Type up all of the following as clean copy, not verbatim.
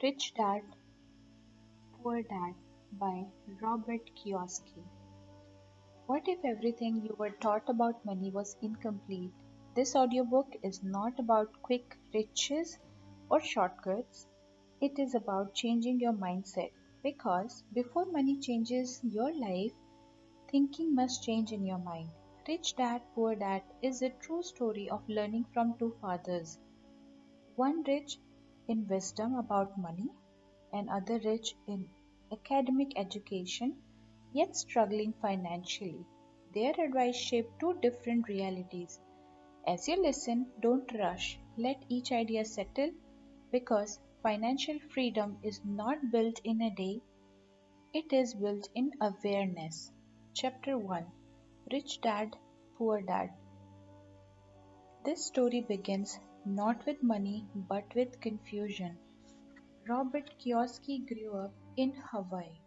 Rich Dad, Poor Dad by Robert Kiyosaki. What if everything you were taught about money was incomplete? This audiobook is not about quick riches or shortcuts. It is about changing your mindset because before money changes your life, thinking must change in your mind. Rich Dad, Poor Dad is a true story of learning from two fathers, one rich in wisdom about money and other rich in academic education yet struggling financially. Their advice shaped two different realities. As you listen, don't rush. Let each idea settle because financial freedom is not built in a day, it is built in awareness. Chapter 1, Rich Dad, Poor Dad. This story begins not with money but with confusion. Robert Kiyosaki grew up in Hawaii,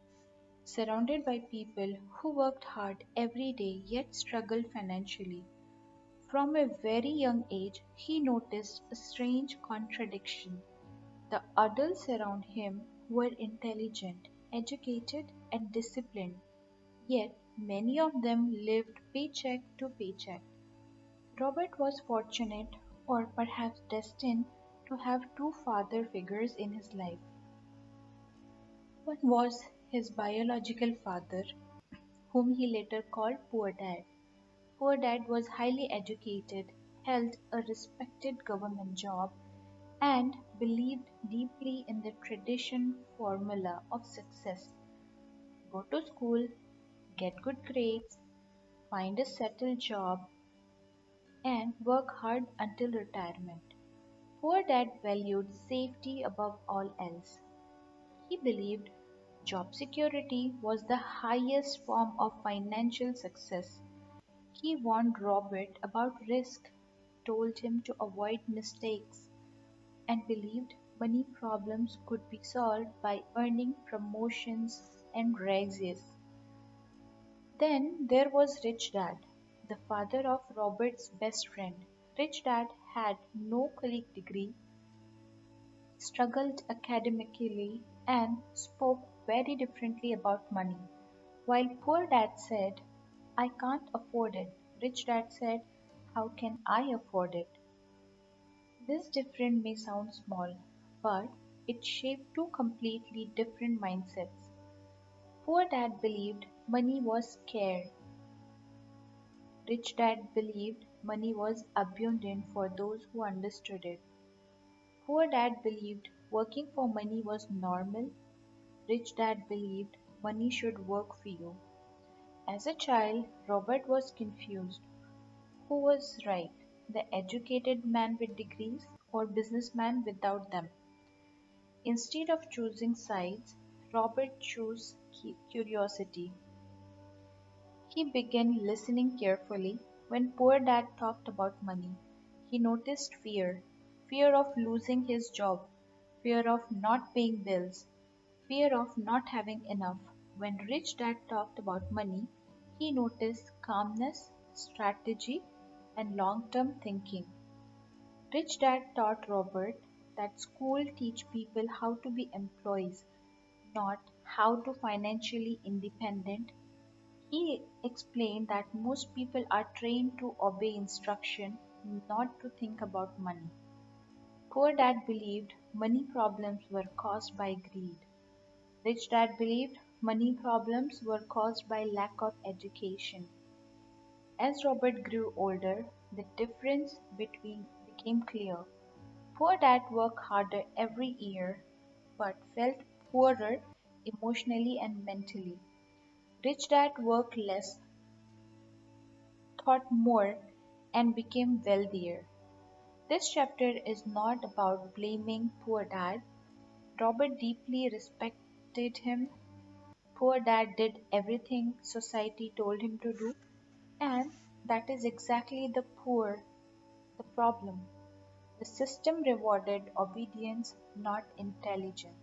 surrounded by people who worked hard every day yet struggled financially. From a very young age, he noticed a strange contradiction. The adults around him were intelligent, educated, and disciplined, yet many of them lived paycheck to paycheck. Robert was fortunate, or perhaps destined, to have two father figures in his life. One was his biological father, whom he later called Poor Dad. Poor Dad was highly educated, held a respected government job, and believed deeply in the tradition formula of success. Go to school, get good grades, find a settled job, and work hard until retirement. Poor Dad valued safety above all else. He believed job security was the highest form of financial success. He warned Robert about risk, told him to avoid mistakes, and believed money problems could be solved by earning promotions and raises. Then there was Rich Dad, the father of Robert's best friend. Rich Dad had no college degree, struggled academically, and spoke very differently about money. While Poor Dad said, I can't afford it, Rich Dad said, how can I afford it? This difference may sound small, but it shaped two completely different mindsets. Poor Dad believed money was scarce. Rich Dad believed money was abundant for those who understood it. Poor Dad believed working for money was normal. Rich Dad believed money should work for you. As a child, Robert was confused. Who was right, the educated man with degrees or businessman without them? Instead of choosing sides, Robert chose curiosity. He began listening carefully. When Poor Dad talked about money, he noticed fear, fear of losing his job, fear of not paying bills, fear of not having enough. When Rich Dad talked about money, he noticed calmness, strategy, and long term thinking. Rich Dad taught Robert that school teach people how to be employees, not how to financially independent. He explained that most people are trained to obey instruction, not to think about money. Poor Dad believed money problems were caused by greed. Rich Dad believed money problems were caused by lack of education. As Robert grew older, the difference between became clear. Poor Dad worked harder every year but felt poorer emotionally and mentally. Rich Dad worked less, thought more, and became wealthier. This chapter is not about blaming Poor Dad. Robert deeply respected him. Poor Dad did everything society told him to do, and that is exactly the problem. The system rewarded obedience, not intelligence.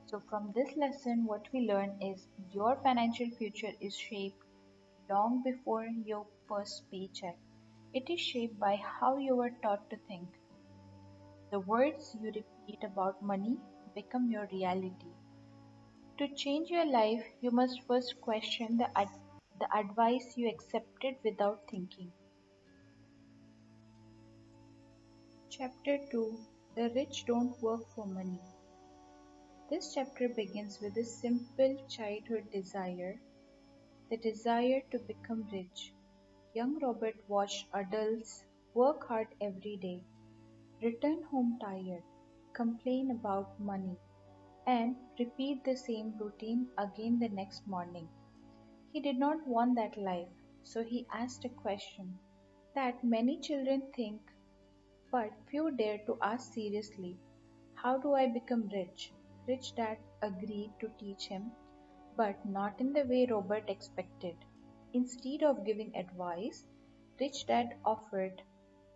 So, from this lesson, what we learn is your financial future is shaped long before your first paycheck. It is shaped by how you were taught to think, the words you repeat about money, become your reality. To change your life, you must first question the advice you accepted without thinking. Chapter 2. The Rich Don't Work for Money. This chapter begins with a simple childhood desire, the desire to become rich. Young Robert watched adults work hard every day, return home tired, complain about money, and repeat the same routine again the next morning. He did not want that life, so he asked a question that many children think but few dare to ask seriously. How do I become rich? Rich Dad agreed to teach him, but not in the way Robert expected. Instead of giving advice, Rich Dad offered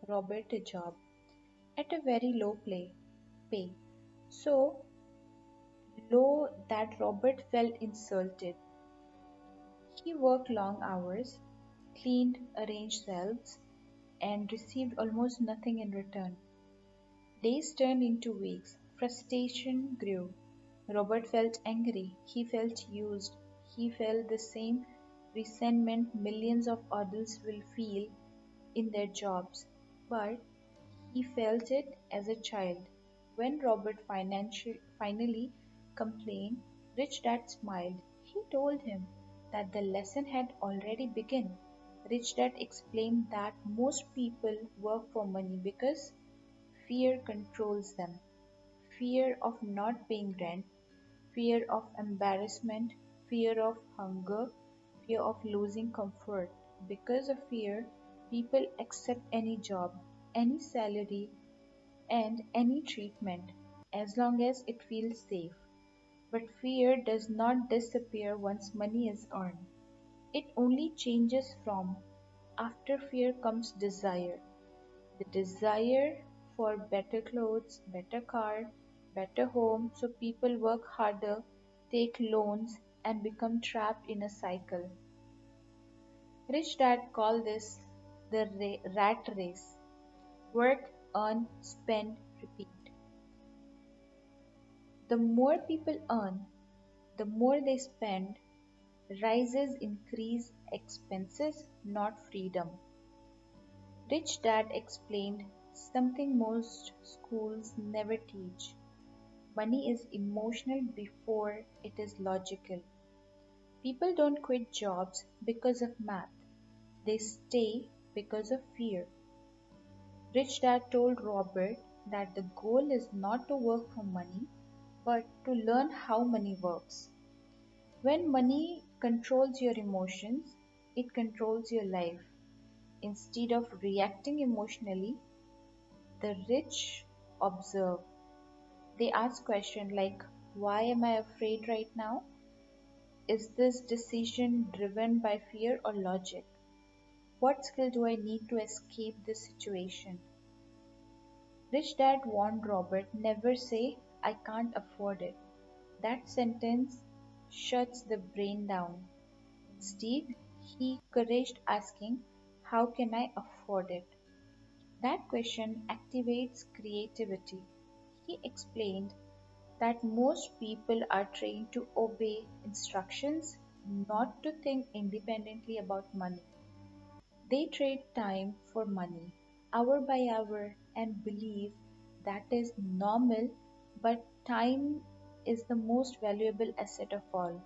Robert a job at a very low pay. So low that Robert felt insulted. He worked long hours, cleaned, arranged shelves, and received almost nothing in return. Days turned into weeks. Frustration grew. Robert felt angry. He felt used. He felt the same resentment millions of adults will feel in their jobs. But he felt it as a child. When Robert finally complained, Rich Dad smiled. He told him that the lesson had already begun. Rich Dad explained that most people work for money because fear controls them. Fear of not paying rent, fear of embarrassment, fear of hunger, fear of losing comfort. Because of fear, people accept any job, any salary, and any treatment as long as it feels safe. But fear does not disappear once money is earned. It only changes from. After fear comes desire. The desire for better clothes, better car, better home, so people work harder, take loans, and become trapped in a cycle. Rich Dad called this the rat race. Work, earn, spend, repeat. The more people earn, the more they spend. Rises increase expenses, not freedom. Rich Dad explained something most schools never teach. Money is emotional before it is logical. People don't quit jobs because of math, they stay because of fear. Rich Dad told Robert that the goal is not to work for money, but to learn how money works. When money controls your emotions, it controls your life. Instead of reacting emotionally, the rich observe. They ask questions like, why am I afraid right now? Is this decision driven by fear or logic? What skill do I need to escape this situation? Rich Dad warned Robert never say, I can't afford it. That sentence shuts the brain down. Instead, he encouraged asking, how can I afford it? That question activates creativity. He explained that most people are trained to obey instructions, not to think independently about money. They trade time for money, hour by hour, and believe that is normal, but time is the most valuable asset of all.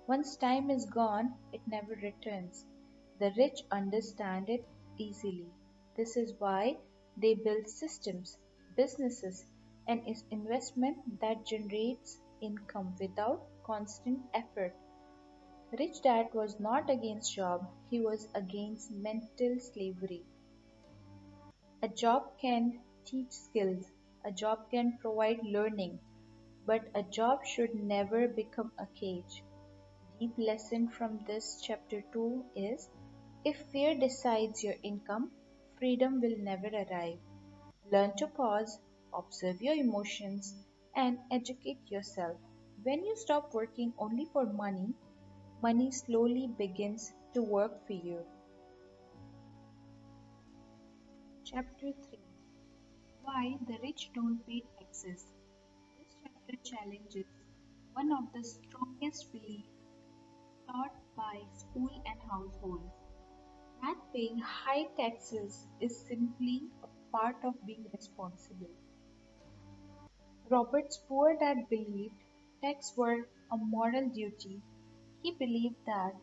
Once time is gone, it never returns. The rich understand it easily. This is why they build systems, businesses, and investment that generates income without constant effort. Rich Dad was not against job, he was against mental slavery. A job can teach skills, a job can provide learning, but a job should never become a cage. Deep lesson from this chapter 2 is if fear decides your income, freedom will never arrive. Learn to pause, observe your emotions, and educate yourself. When you stop working only for money, money slowly begins to work for you. Chapter 3. Why the Rich Don't Pay Taxes. This chapter challenges one of the strongest beliefs taught by school and households that paying high taxes is simply a part of being responsible. Robert's poor dad believed tax were a moral duty. He believed that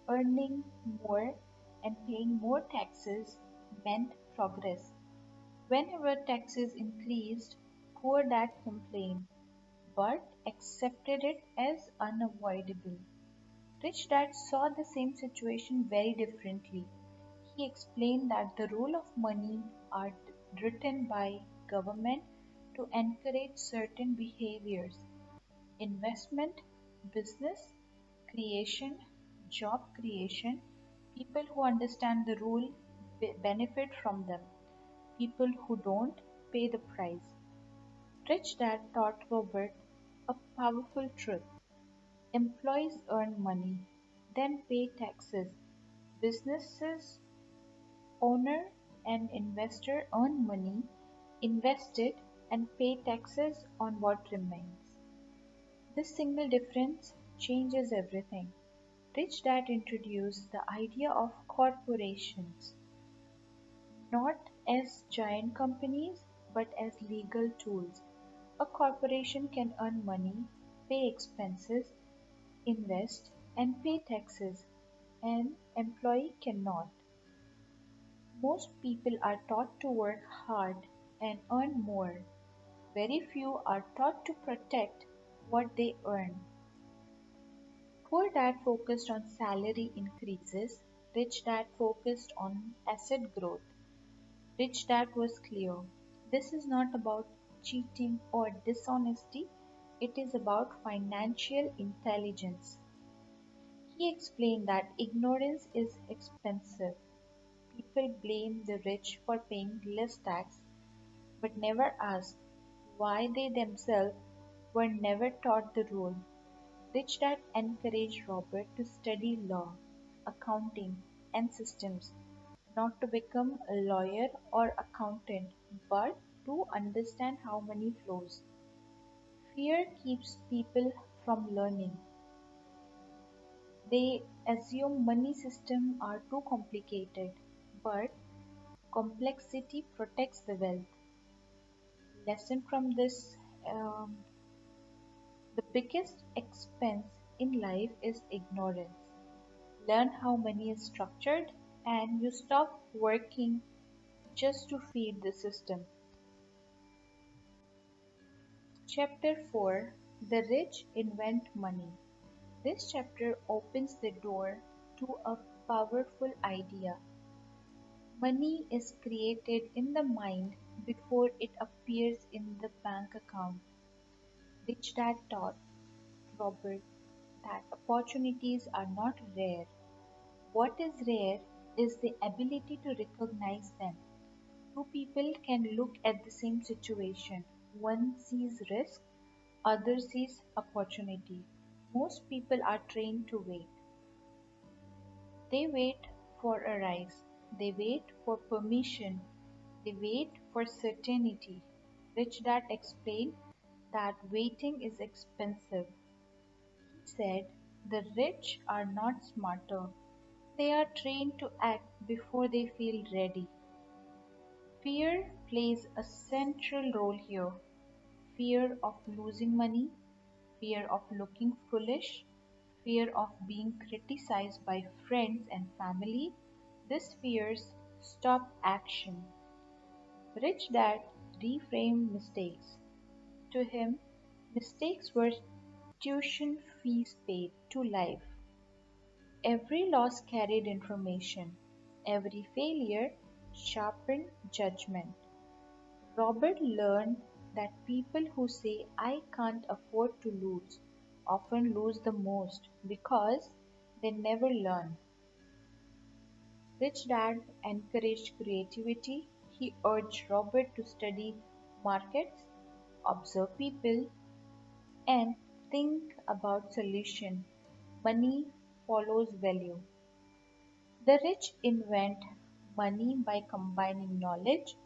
earning more and paying more taxes meant progress. Whenever taxes increased, poor dad complained but accepted it as unavoidable. Rich dad saw the same situation very differently. He explained that the rule of money are written by government to encourage certain behaviors: investment, business creation, job creation. People who understand the rule benefit from them. People who don't pay the price. Rich Dad taught Robert a powerful truth. Employees earn money, then pay taxes. Businesses owner and investor earn money, invest it, and pay taxes on what remains. This single difference changes everything. Rich Dad introduced the idea of corporations, not as giant companies but as legal tools. A corporation can earn money, pay expenses, invest, and pay taxes. An employee cannot. Most people are taught to work hard and earn more. Very few are taught to protect what they earn. Poor dad focused on salary increases. Rich dad focused on asset growth. Rich dad was clear. This is not about cheating or dishonesty, it is about financial intelligence. He explained that ignorance is expensive. People blame the rich for paying less tax but never ask why they themselves were never taught the rule. Rich Dad encouraged Robert to study law, accounting, and systems, not to become a lawyer or accountant, but to understand how money flows. Fear keeps people from learning. They assume money systems are too complicated, but complexity protects the wealth. Lesson from this: um, the biggest expense in life is ignorance. Learn how money is structured, and you stop working just to feed the system. Chapter 4: The Rich Invent Money. This chapter opens the door to a powerful idea. Money is created in the mind before it appears in the bank account. Rich Dad taught Robert that opportunities are not rare. What is rare is the ability to recognize them. Two people can look at the same situation. One sees risk, other sees opportunity. Most people are trained to wait. They wait for a rise. They wait for permission. They wait for certainty. Rich Dad explained that waiting is expensive. He said the rich are not smarter. They are trained to act before they feel ready. Fear plays a central role here. Fear of losing money, fear of looking foolish, fear of being criticized by friends and family. These fears stop action. Rich Dad reframed mistakes. To him, mistakes were tuition fees paid to life. Every loss carried information. Every failure sharpened judgment. Robert learned that people who say I can't afford to lose often lose the most because they never learn. Rich Dad encouraged creativity. He urged Robert to study markets, observe people, and think about solution. Money follows value. The rich invent money by combining knowledge,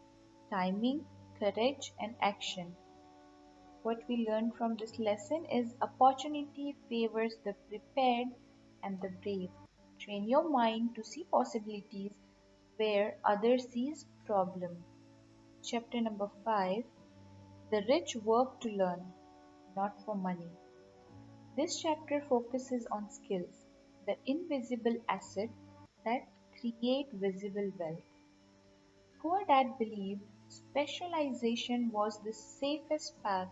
timing, courage, and action. What we learn from this lesson is opportunity favors the prepared and the brave. Train your mind to see possibilities where others sees problem. Chapter number 5. The rich work to learn, not for money. This chapter focuses on skills, the invisible asset that create visible wealth. Poor Dad believed specialization was the safest path.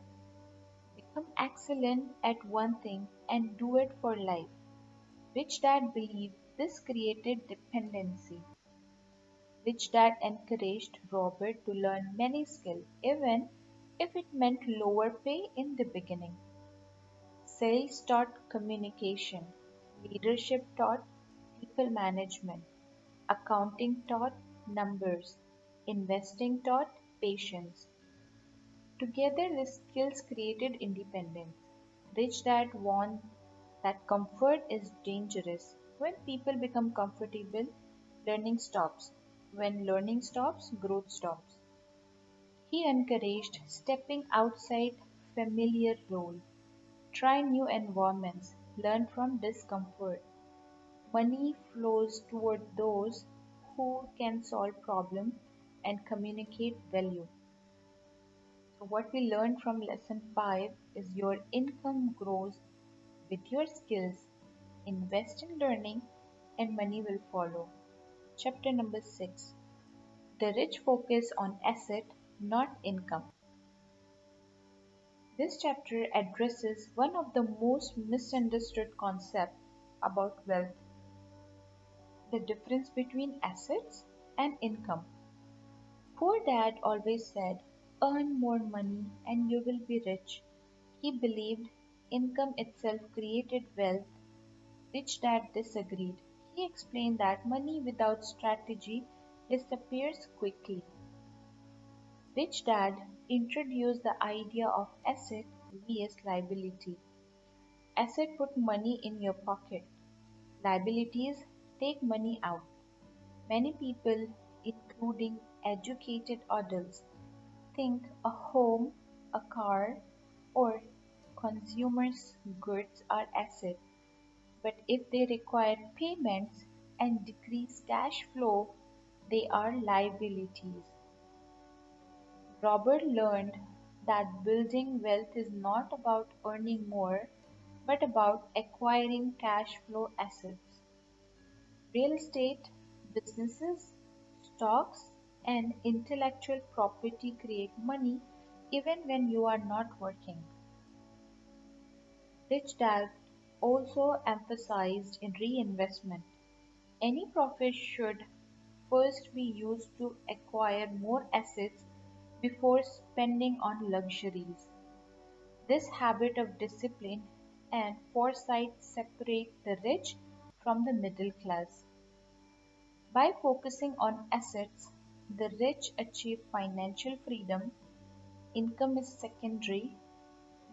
Become excellent at one thing and do it for life. Rich Dad believed this created dependency. Rich Dad encouraged Robert to learn many skills, even if it meant lower pay in the beginning. Sales taught communication, leadership taught people management, accounting taught numbers, investing taught patience. Together, these skills created independence. Rich Dad warned that comfort is dangerous. When people become comfortable, learning stops. When learning stops, growth stops. He encouraged stepping outside familiar role. Try new environments, learn from discomfort. Money flows toward those who can solve problems and communicate value. So, what we learned from lesson 5 is your income grows with your skills. Invest in learning, and money will follow. Chapter number 6. The rich focus on asset, not income. This chapter addresses one of the most misunderstood concepts about wealth, the difference between assets and income. Poor Dad always said, earn more money and you will be rich. He believed income itself created wealth. Rich Dad disagreed. He explained that money without strategy disappears quickly. Rich Dad introduced the idea of asset vs liability. Asset put money in your pocket. Liabilities take money out. Many people, including educated adults, think a home, a car, or consumers' goods are assets, but if they require payments and decrease cash flow, they are liabilities. Robert learned that building wealth is not about earning more, but about acquiring cash flow assets. Real estate, businesses, stocks, and intellectual property create money even when you are not working. Rich Dad also emphasized in reinvestment. Any profit should first be used to acquire more assets before spending on luxuries. This habit of discipline and foresight separates the rich from the middle class. By focusing on assets, the rich achieve financial freedom. Income is secondary.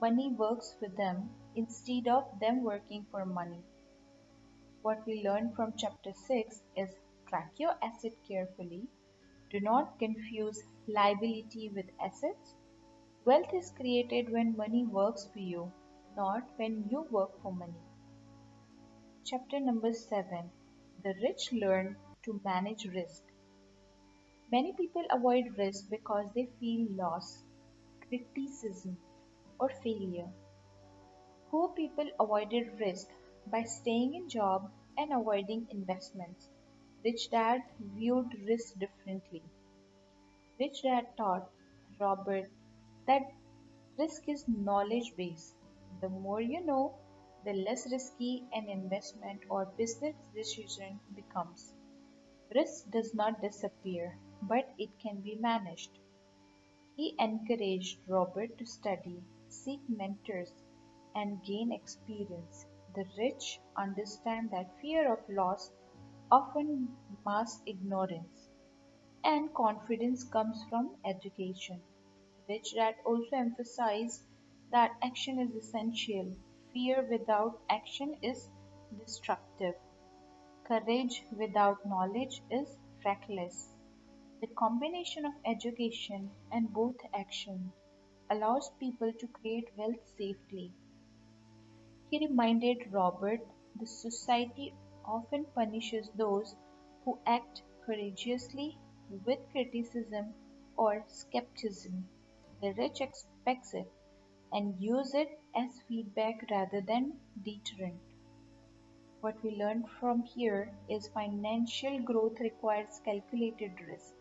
Money works for them instead of them working for money. What we learn from chapter 6 is track your asset carefully. Do not confuse liability with assets. Wealth is created when money works for you, not when you work for money. Chapter number 7. The rich learn to manage risk. Many people avoid risk because they feel loss, criticism, or failure. Poor people avoided risk by staying in job and avoiding investments. Rich Dad viewed risk differently. Rich Dad taught Robert that risk is knowledge base. The more you know, the less risky an investment or business decision becomes. Risk does not disappear, but it can be managed. He encouraged Robert to study, seek mentors, and gain experience. The rich understand that fear of loss often masks ignorance, and confidence comes from education. Rich Dad also emphasized that action is essential. Fear without action is destructive. Courage without knowledge is reckless. The combination of education and both action allows people to create wealth safely. He reminded Robert the society often punishes those who act courageously with criticism or skepticism. The rich expects it and use it as feedback rather than deterrent. What we learned from here is financial growth requires calculated risk.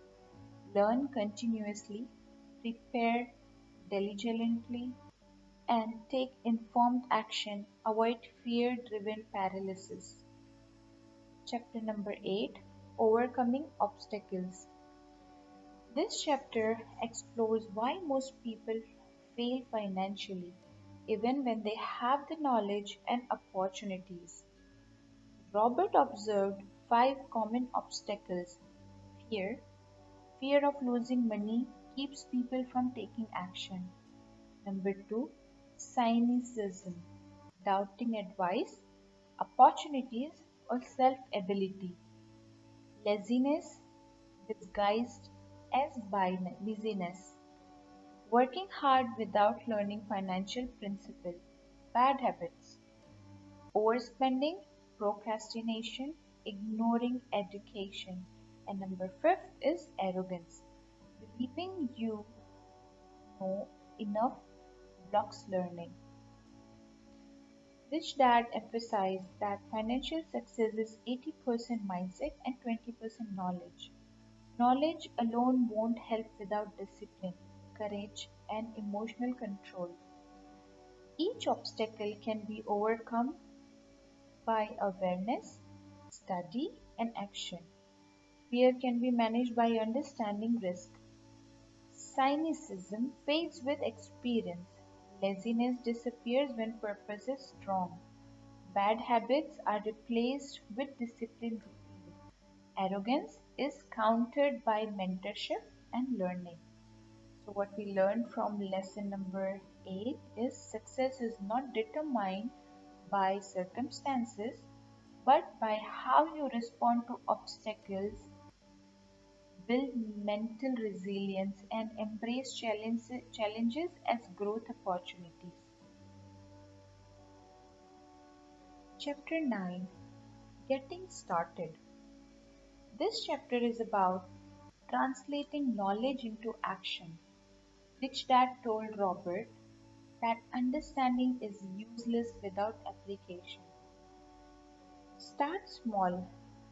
Learn continuously, prepare diligently, and take informed action. Avoid fear driven paralysis. Chapter number 8, Overcoming Obstacles. This chapter explores why most people fail financially, even when they have the knowledge and opportunities. Robert observed 5 common obstacles. Fear. Fear of losing money keeps people from taking action. Number 2, cynicism, doubting advice, opportunities, or self ability. Laziness, disguised as busyness, working hard without learning financial principles. Bad habits, overspending, procrastination, ignoring education. And number 5 is arrogance, believing you know enough blocks learning. Rich Dad emphasized that financial success is 80% mindset and 20% knowledge. Knowledge alone won't help without discipline, courage, and emotional control. Each obstacle can be overcome by awareness, study, and action. Fear can be managed by understanding risk. Cynicism fades with experience. Laziness disappears when purpose is strong. Bad habits are replaced with disciplined routine. Arrogance is countered by mentorship and learning. So, what we learned from lesson number 8 is success is not determined by circumstances but by how you respond to obstacles, build mental resilience, and embrace challenges as growth opportunities. Chapter 9, Getting Started. This chapter is about translating knowledge into action. Rich Dad told Robert that understanding is useless without application. Start small.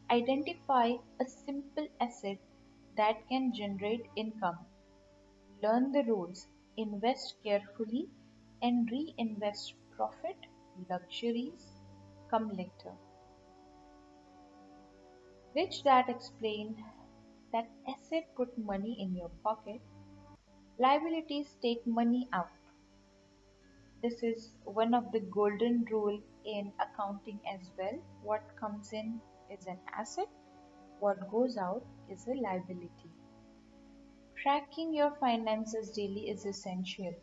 Identify a simple asset that can generate income. Learn the rules. Invest carefully and reinvest profit. Luxuries come later. Rich Dad explained that asset put money in your pocket, liabilities take money out. This is one of the golden rule in accounting as well. What comes in is an asset, what goes out is a liability. Tracking your finances daily is essential.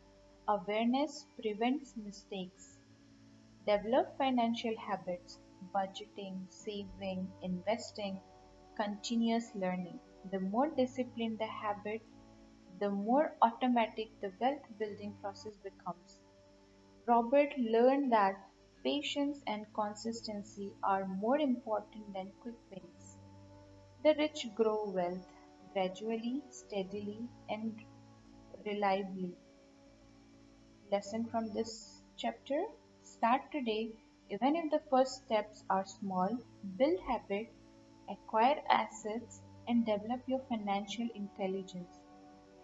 Awareness prevents mistakes. Develop financial habits, budgeting, saving, investing, continuous learning. The more disciplined the habit, the more automatic the wealth building process becomes. Robert learned that patience and consistency are more important than quick wins. The rich grow wealth gradually, steadily, and reliably. Lesson from this chapter: start today, even if the first steps are small, build habit, acquire assets, and develop your financial intelligence.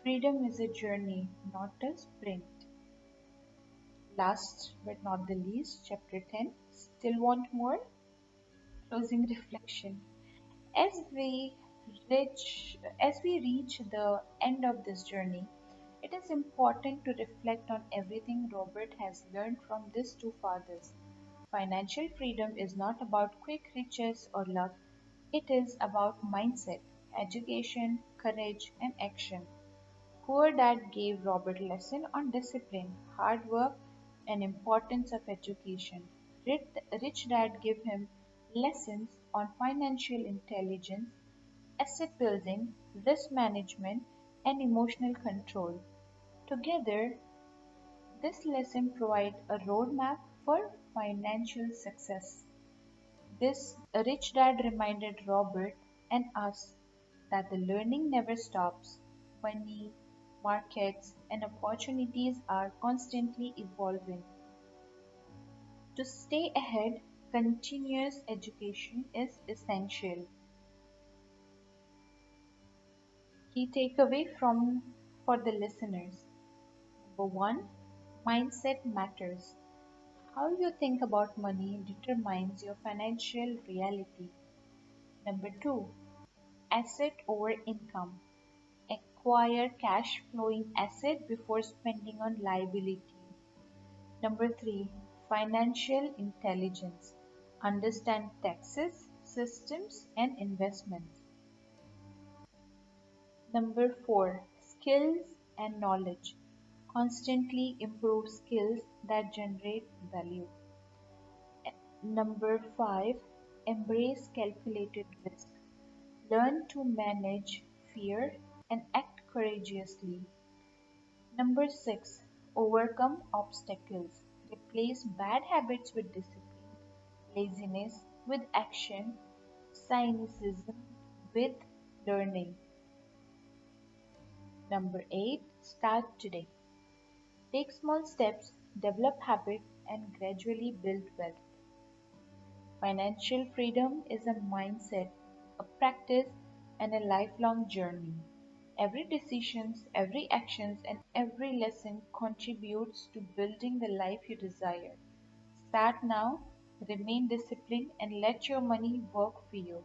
Freedom is a journey, not a sprint. Last but not the least, chapter 10. Still want more? Closing reflection. As we reach the end of this journey, it is important to reflect on everything Robert has learned from these two fathers. Financial freedom is not about quick riches or luck, it is about mindset, education, courage, and action. Poor Dad gave Robert lesson on discipline, hard work, and importance of education. Rich Dad gave him lessons on financial intelligence, asset building, risk management, and emotional control. Together, This lesson provides a roadmap for financial success. This rich dad reminded Robert and us that the learning never stops. Money, markets, and opportunities are constantly evolving. To stay ahead, continuous education is essential. Key takeaway from for the listeners. Number one, mindset matters. How you think about money determines your financial reality. Number two, asset over income. Acquire cash flowing asset before spending on liability. Number three, financial intelligence. Understand taxes, systems, and investments. Number four, skills and knowledge. Constantly improve skills that generate value. Number five, embrace calculated risk. Learn to manage fear and act courageously. Number six, overcome obstacles. Replace bad habits with discipline, laziness with action, cynicism with learning. Number eight, start today. Take small steps, develop habits, and gradually build wealth. Financial freedom is a mindset, a practice, and a lifelong journey. Every decision, every action, and every lesson contributes to building the life you desire. Start now, remain disciplined, and let your money work for you.